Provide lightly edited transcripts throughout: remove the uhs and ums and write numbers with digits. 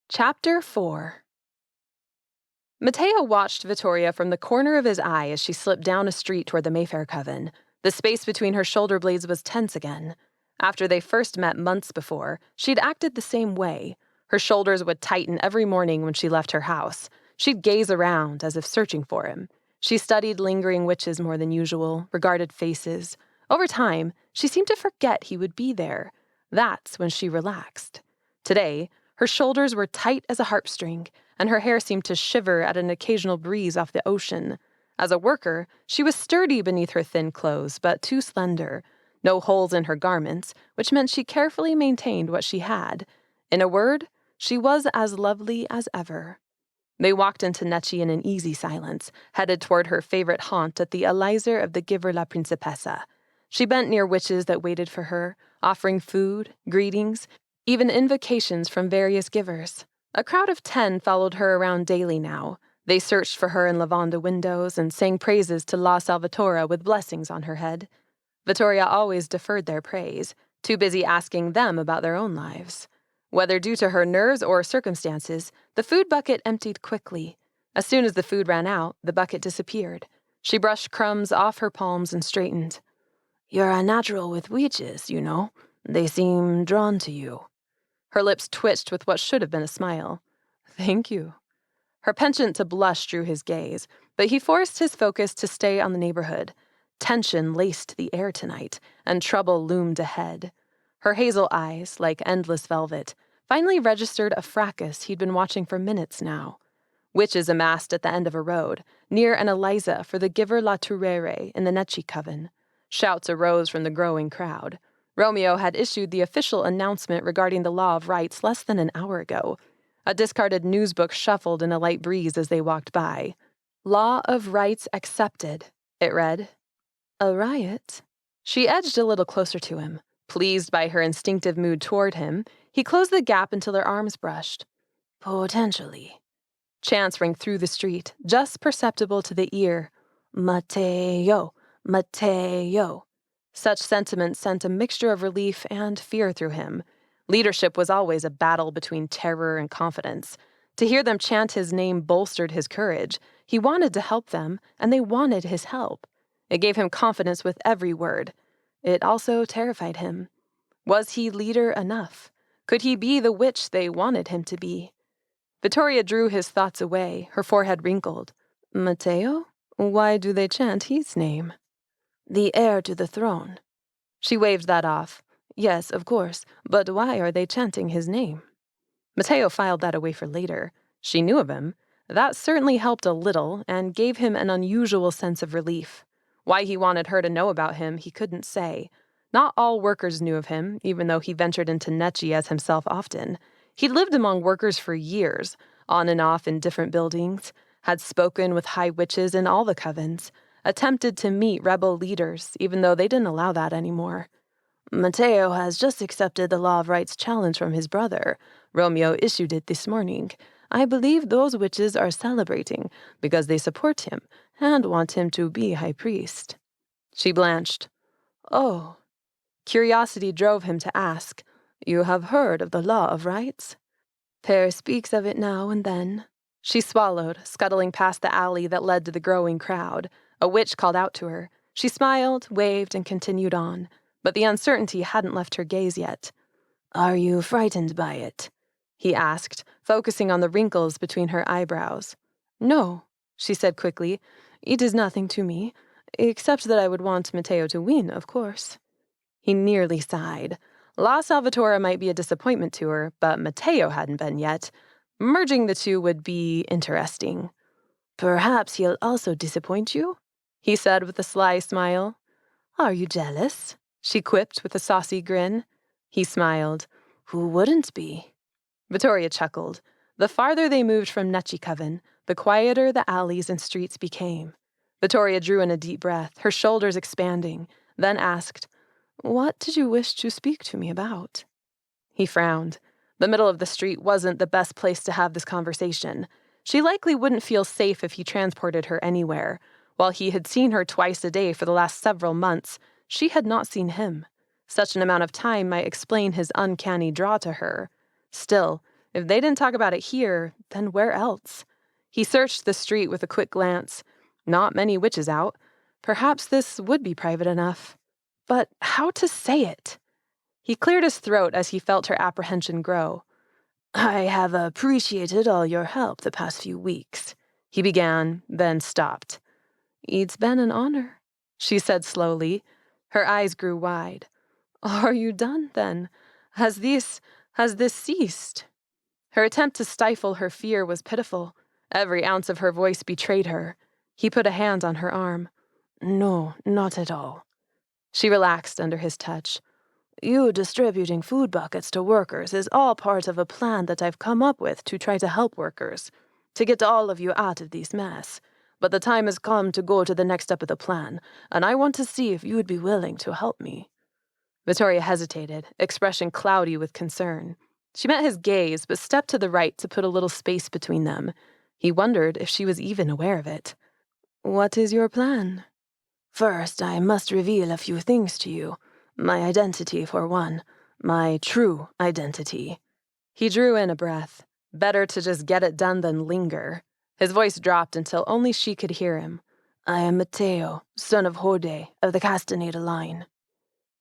Chapter 4. Mateo watched Vittoria from the corner of his eye as she slipped down a street toward the Mayfair coven. The space between her shoulder blades was tense again. After they first met months before, she'd acted the same way. Her shoulders would tighten every morning when she left her house. She'd gaze around as if searching for him. She studied lingering witches more than usual, regarded faces. Over time, she seemed to forget he would be there. That's when she relaxed. Today, her shoulders were tight as a harpstring, and her hair seemed to shiver at an occasional breeze off the ocean. As a worker, she was sturdy beneath her thin clothes, but too slender. No holes in her garments, which meant she carefully maintained what she had. In a word, she was as lovely as ever. They walked into Necci in an easy silence, headed toward her favorite haunt at the Elixir of the giver La Principessa. She bent near witches that waited for her, offering food, greetings, even invocations from various givers. A crowd of 10 followed her around daily now. They searched for her in lavanda windows and sang praises to La Salvatorra with blessings on her head. Vittoria always deferred their praise, too busy asking them about their own lives. Whether due to her nerves or circumstances, the food bucket emptied quickly. As soon as the food ran out, the bucket disappeared. She brushed crumbs off her palms and straightened. "You're a natural with witches, you know. They seem drawn to you." Her lips twitched with what should have been a smile. "Thank you." Her penchant to blush drew his gaze, but he forced his focus to stay on the neighborhood. Tension laced the air tonight, and trouble loomed ahead. Her hazel eyes, like endless velvet, finally registered a fracas he'd been watching for minutes now. Witches amassed at the end of a road, near an Eliza for the giver La Turere in the Necci coven. Shouts arose from the growing crowd. Romeo had issued the official announcement regarding the Law of Rights less than an hour ago. A discarded newsbook shuffled in a light breeze as they walked by. "Law of Rights accepted," it read. "A riot?" She edged a little closer to him. Pleased by her instinctive mood toward him, he closed the gap until their arms brushed. "Potentially." Chants rang through the street, just perceptible to the ear. "Mateo, Mateo." Such sentiments sent a mixture of relief and fear through him. Leadership was always a battle between terror and confidence. To hear them chant his name bolstered his courage. He wanted to help them, and they wanted his help. It gave him confidence with every word. It also terrified him. Was he leader enough? Could he be the witch they wanted him to be? Vittoria drew his thoughts away, her forehead wrinkled. "Mateo? Why do they chant his name?" "The heir to the throne." She waved that off. "Yes, of course, but why are they chanting his name?" Mateo filed that away for later. She knew of him. That certainly helped a little and gave him an unusual sense of relief. Why he wanted her to know about him, he couldn't say. Not all workers knew of him, even though he ventured into Necci as himself often. He'd lived among workers for years, on and off in different buildings, had spoken with high witches in all the covens, attempted to meet rebel leaders, even though they didn't allow that anymore. "Mateo has just accepted the Law of Rights challenge from his brother. Romeo issued it this morning. I believe those witches are celebrating because they support him and want him to be High Priest." She blanched. "Oh." Curiosity drove him to ask, "You have heard of the Law of Rights?" "Pear speaks of it now and then." She swallowed, scuttling past the alley that led to the growing crowd. A witch called out to her. She smiled, waved, and continued on. But the uncertainty hadn't left her gaze yet. "Are you frightened by it?" he asked, focusing on the wrinkles between her eyebrows. "No," she said quickly. "It is nothing to me, except that I would want Mateo to win, of course." He nearly sighed. La Salvatorra might be a disappointment to her, but Mateo hadn't been yet. Merging the two would be interesting. "Perhaps he'll also disappoint you?" he said with a sly smile. "Are you jealous?" she quipped with a saucy grin. He smiled. "Who wouldn't be?" Vittoria chuckled. The farther they moved from Necci coven, the quieter the alleys and streets became. Vittoria drew in a deep breath, her shoulders expanding, then asked, "What did you wish to speak to me about?" He frowned. The middle of the street wasn't the best place to have this conversation. She likely wouldn't feel safe if he transported her anywhere. While he had seen her twice a day for the last several months, she had not seen him. Such an amount of time might explain his uncanny draw to her. Still, If they didn't talk about it here, then where else? He searched the street with a quick glance. Not many witches out. Perhaps this would be private enough. But how to say it? He cleared his throat as he felt her apprehension grow. I have appreciated all your help the past few weeks, he began, then stopped. It's been an honor, she said slowly. Her eyes grew wide. Are you done, then? Has this ceased? Her attempt to stifle her fear was pitiful. Every ounce of her voice betrayed her. He put a hand on her arm. No, not at all. She relaxed under his touch. You distributing food buckets to workers is all part of a plan that I've come up with to try to help workers, to get all of you out of this mess. But the time has come to go to the next step of the plan, and I want to see if you would be willing to help me. Vittoria hesitated, expression cloudy with concern. She met his gaze, but stepped to the right to put a little space between them. He wondered if she was even aware of it. What is your plan? First, I must reveal a few things to you. My identity, for one. My true identity. He drew in a breath. Better to just get it done than linger. His voice dropped until only she could hear him. I am Mateo, son of Hode, of the Castaneda line.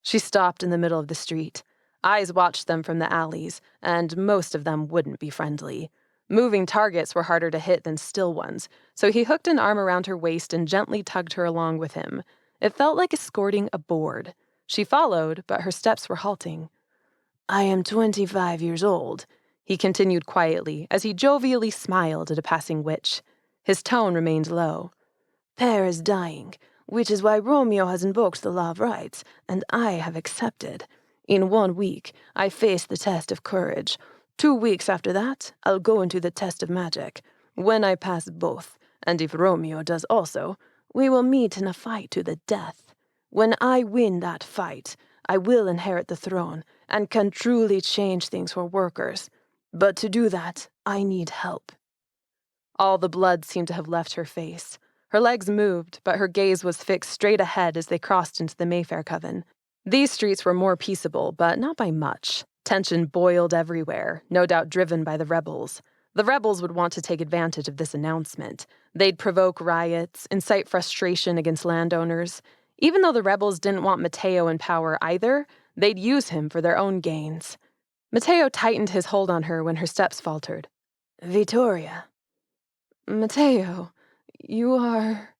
She stopped in the middle of the street. Eyes watched them from the alleys, and most of them wouldn't be friendly. Moving targets were harder to hit than still ones, so he hooked an arm around her waist and gently tugged her along with him. It felt like escorting a board. She followed, but her steps were halting. I am 25 years old, he continued quietly as he jovially smiled at a passing witch. His tone remained low. Pear is dying, which is why Romeo has invoked the law of rights, and I have accepted. In 1 week, I face the test of courage. 2 weeks after that, I'll go into the test of magic. When I pass both, and if Romeo does also, we will meet in a fight to the death. When I win that fight, I will inherit the throne and can truly change things for workers. But to do that, I need help. All the blood seemed to have left her face. Her legs moved, but her gaze was fixed straight ahead as they crossed into the Mayfair Coven. These streets were more peaceable, but not by much. Tension boiled everywhere, no doubt driven by the rebels. The rebels would want to take advantage of this announcement. They'd provoke riots, incite frustration against landowners. Even though the rebels didn't want Mateo in power either, they'd use him for their own gains. Mateo tightened his hold on her when her steps faltered. Vittoria. Mateo, you are...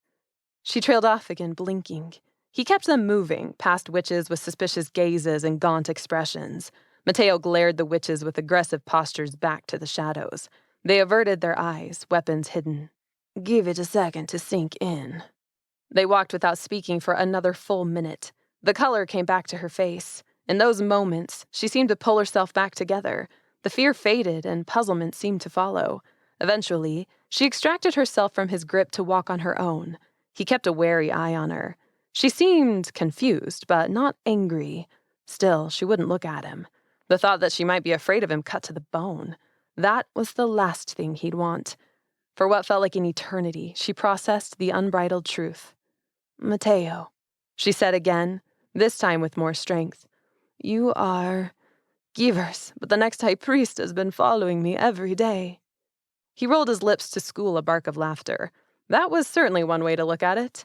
She trailed off again, blinking. He kept them moving, past witches with suspicious gazes and gaunt expressions. Mateo glared the witches with aggressive postures back to the shadows. They averted their eyes, weapons hidden. Give it a second to sink in. They walked without speaking for another full minute. The color came back to her face. In those moments, she seemed to pull herself back together. The fear faded, and puzzlement seemed to follow. Eventually, she extracted herself from his grip to walk on her own. He kept a wary eye on her. She seemed confused, but not angry. Still, she wouldn't look at him. The thought that she might be afraid of him cut to the bone. That was the last thing he'd want. For what felt like an eternity, she processed the unbridled truth. Mateo, she said again, this time with more strength. You are... Givers, but the next High Priest has been following me every day. He rolled his lips to school a bark of laughter. That was certainly one way to look at it.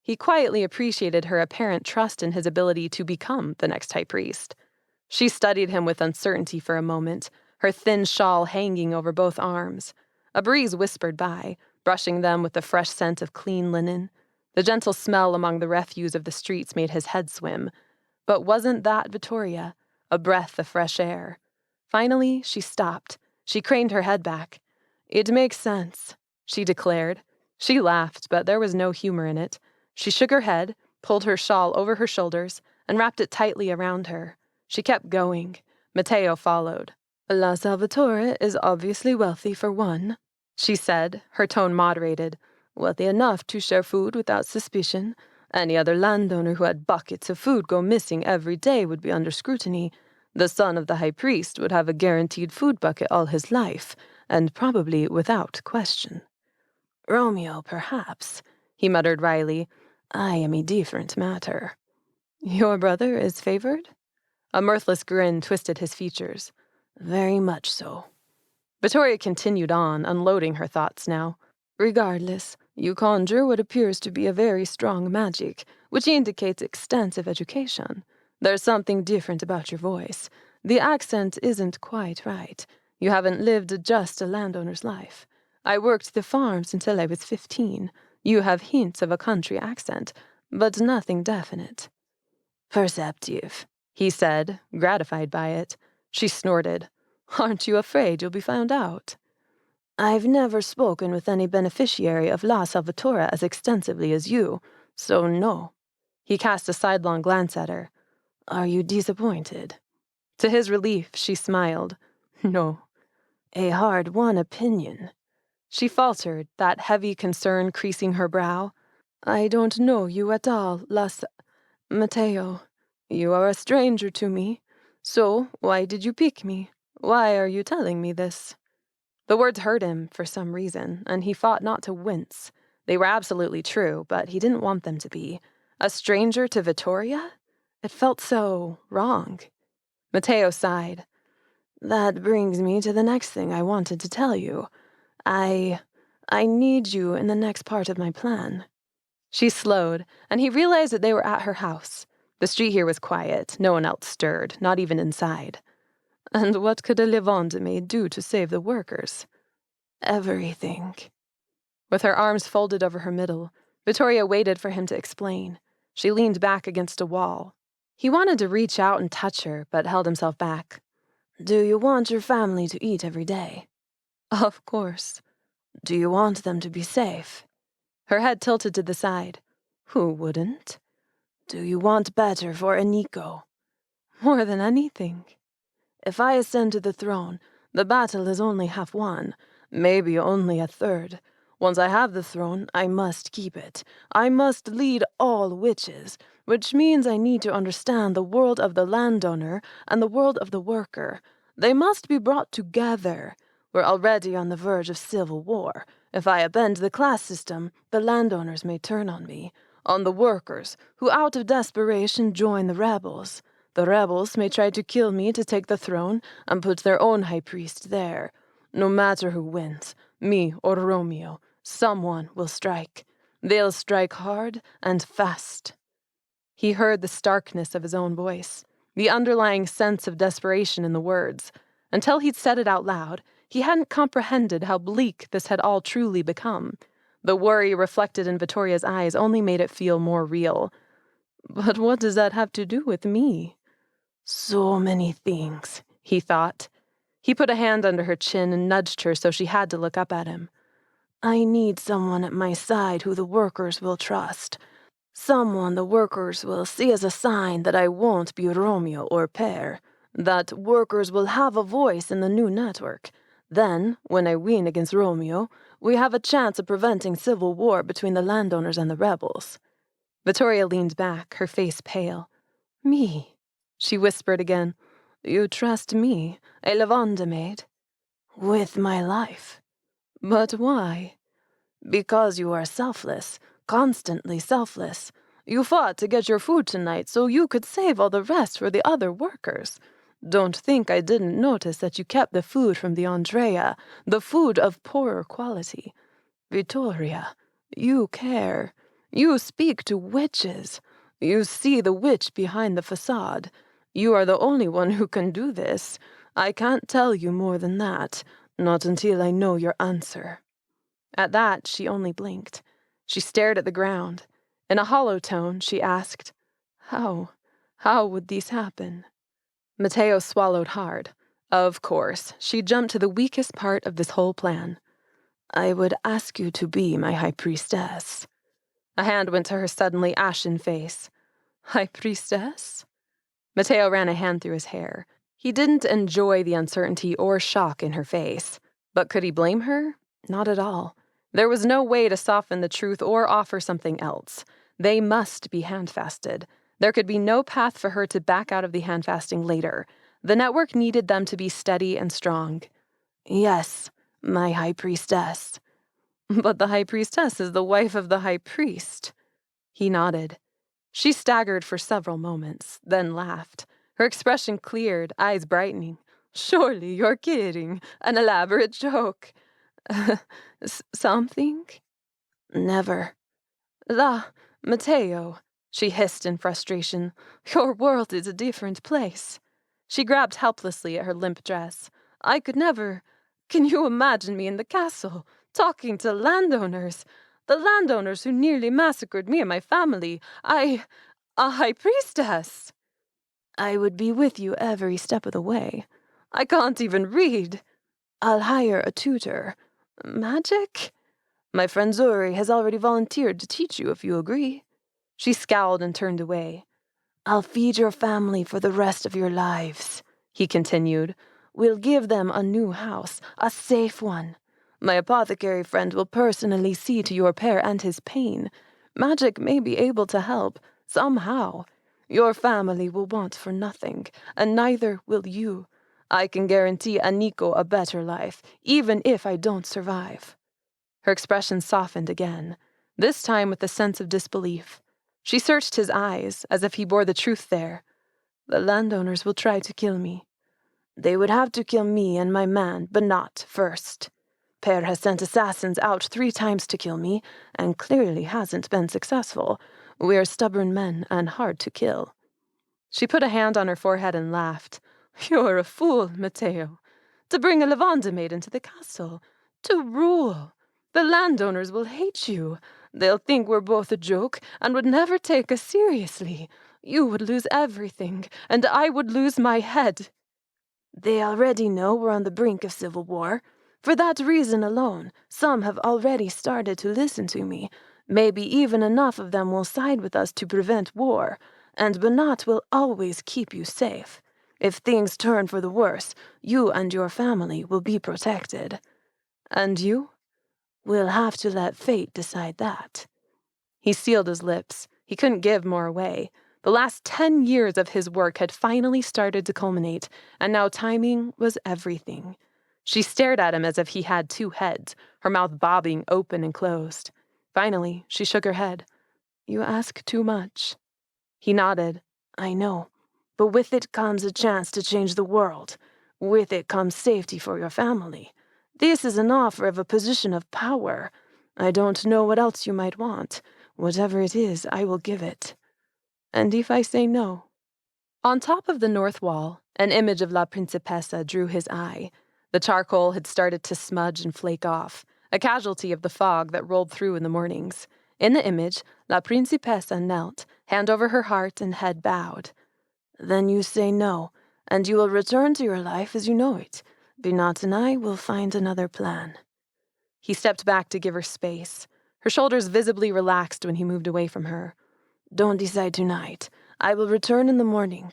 He quietly appreciated her apparent trust in his ability to become the next High Priest. She studied him with uncertainty for a moment, her thin shawl hanging over both arms. A breeze whispered by, brushing them with the fresh scent of clean linen. The gentle smell among the refuse of the streets made his head swim. But wasn't that Vittoria? A breath of fresh air. Finally, she stopped. She craned her head back. It makes sense, she declared. She laughed, but there was no humor in it. She shook her head, pulled her shawl over her shoulders, and wrapped it tightly around her. She kept going. Mateo followed. La Salvatorra is obviously wealthy for one, she said, her tone moderated. Wealthy enough to share food without suspicion. Any other landowner who had buckets of food go missing every day would be under scrutiny. The son of the High Priest would have a guaranteed food bucket all his life, and probably without question. Romeo, perhaps, he muttered wryly. I am a different matter. Your brother is favored? A mirthless grin twisted his features. Very much so. Vittoria continued on, unloading her thoughts now. Regardless, you conjure what appears to be a very strong magic, which indicates extensive education. There's something different about your voice. The accent isn't quite right. You haven't lived just a landowner's life. I worked the farms until I was 15. You have hints of a country accent, but nothing definite. Perceptive, he said, gratified by it. She snorted. Aren't you afraid you'll be found out? I've never spoken with any beneficiary of La Salvatorra as extensively as you, so no. He cast a sidelong glance at her. Are you disappointed? To his relief, she smiled. No. A hard-won opinion. She faltered, that heavy concern creasing her brow. I don't know you at all, Mateo. You are a stranger to me. So, why did you pick me? Why are you telling me this? The words hurt him for some reason, and he fought not to wince. They were absolutely true, but he didn't want them to be. A stranger to Vittoria? It felt so wrong. Mateo sighed. That brings me to the next thing I wanted to tell you. I need you in the next part of my plan. She slowed, and he realized that they were at her house. The street here was quiet. No one else stirred, not even inside. And what could a Levante maid do to save the workers? Everything. With her arms folded over her middle, Vittoria waited for him to explain. She leaned back against a wall. He wanted to reach out and touch her, but held himself back. Do you want your family to eat every day? Of course. Do you want them to be safe? Her head tilted to the side. Who wouldn't? Do you want better for Eniko? More than anything. If I ascend to the throne, the battle is only half won, maybe only a third. Once I have the throne, I must keep it. I must lead all witches, which means I need to understand the world of the landowner and the world of the worker. They must be brought together. We're already on the verge of civil war. If I upend the class system, the landowners may turn on me, on the workers, who out of desperation join the rebels. The rebels may try to kill me to take the throne and put their own high priest there. No matter who wins, me or Romeo, someone will strike. They'll strike hard and fast. He heard the starkness of his own voice, the underlying sense of desperation in the words. Until he'd said it out loud, he hadn't comprehended how bleak this had all truly become. The worry reflected in Vittoria's eyes only made it feel more real. But what does that have to do with me? So many things, he thought. He put a hand under her chin and nudged her so she had to look up at him. I need someone at my side who the workers will trust. Someone the workers will see as a sign that I won't be Romeo or Per. That workers will have a voice in the new network. Then, when I win against Romeo, we have a chance of preventing civil war between the landowners and the rebels. Vittoria leaned back, her face pale. Me, she whispered again. You trust me, a Levante maid? With my life. But why? Because you are selfless, constantly selfless. You fought to get your food tonight so you could save all the rest for the other workers. Don't think I didn't notice that you kept the food from the Andrea, the food of poorer quality. Vittoria, you care. You speak to witches. You see the witch behind the facade. You are the only one who can do this. I can't tell you more than that, not until I know your answer. At that, she only blinked. She stared at the ground. In a hollow tone, she asked, How would these happen? Mateo swallowed hard. Of course, she jumped to the weakest part of this whole plan. I would ask you to be my High Priestess. A hand went to her suddenly ashen face. High Priestess? Mateo ran a hand through his hair. He didn't enjoy the uncertainty or shock in her face. But could he blame her? Not at all. There was no way to soften the truth or offer something else. They must be handfasted. There could be no path for her to back out of the handfasting later. The network needed them to be steady and strong. Yes, my High Priestess. But the High Priestess is the wife of the High Priest. He nodded. She staggered for several moments, then laughed. Her expression cleared, eyes brightening. Surely you're kidding. An elaborate joke. Something? Never. La, Mateo, she hissed in frustration. Your world is a different place. She grabbed helplessly at her limp dress. I could never. Can you imagine me in the castle, talking to landowners? The landowners who nearly massacred me and my family. A High Priestess. I would be with you every step of the way. I can't even read. I'll hire a tutor. Magic? My friend Zuri has already volunteered to teach you if you agree. She scowled and turned away. I'll feed your family for the rest of your lives, he continued. We'll give them a new house, a safe one. My apothecary friend will personally see to your pair and his pain. Magic may be able to help, somehow. Your family will want for nothing, and neither will you. I can guarantee Aniko a better life, even if I don't survive. Her expression softened again, this time with a sense of disbelief. She searched his eyes, as if he bore the truth there. The landowners will try to kill me. They would have to kill me and my man, but not first. Per has sent assassins out 3 times to kill me, and clearly hasn't been successful. We're stubborn men and hard to kill. She put a hand on her forehead and laughed. You're a fool, Mateo. To bring a lavanda maid into the castle. To rule. The landowners will hate you. They'll think we're both a joke and would never take us seriously. You would lose everything, and I would lose my head. They already know we're on the brink of civil war. For that reason alone, some have already started to listen to me. Maybe even enough of them will side with us to prevent war, and Banat will always keep you safe. If things turn for the worse, you and your family will be protected. And you? We'll have to let fate decide that. He sealed his lips. He couldn't give more away. The last 10 years of his work had finally started to culminate, and now timing was everything. She stared at him as if he had 2 heads, her mouth bobbing open and closed. Finally, she shook her head. You ask too much. He nodded. I know, but with it comes a chance to change the world. With it comes safety for your family. This is an offer of a position of power. I don't know what else you might want. Whatever it is, I will give it. And if I say no? On top of the north wall, an image of La Principessa drew his eye. The charcoal had started to smudge and flake off, a casualty of the fog that rolled through in the mornings. In the image, La Principessa knelt, hand over her heart and head bowed. Then you say no, and you will return to your life as you know it. Binat and I will find another plan. He stepped back to give her space. Her shoulders visibly relaxed when he moved away from her. Don't decide tonight. I will return in the morning.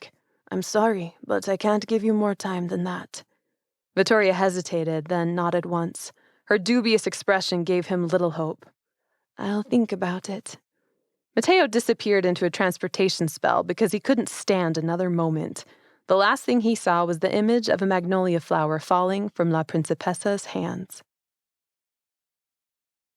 I'm sorry, but I can't give you more time than that. Vittoria hesitated, then nodded once. Her dubious expression gave him little hope. I'll think about it. Mateo disappeared into a transportation spell because he couldn't stand another moment. The last thing he saw was the image of a magnolia flower falling from La Principessa's hands.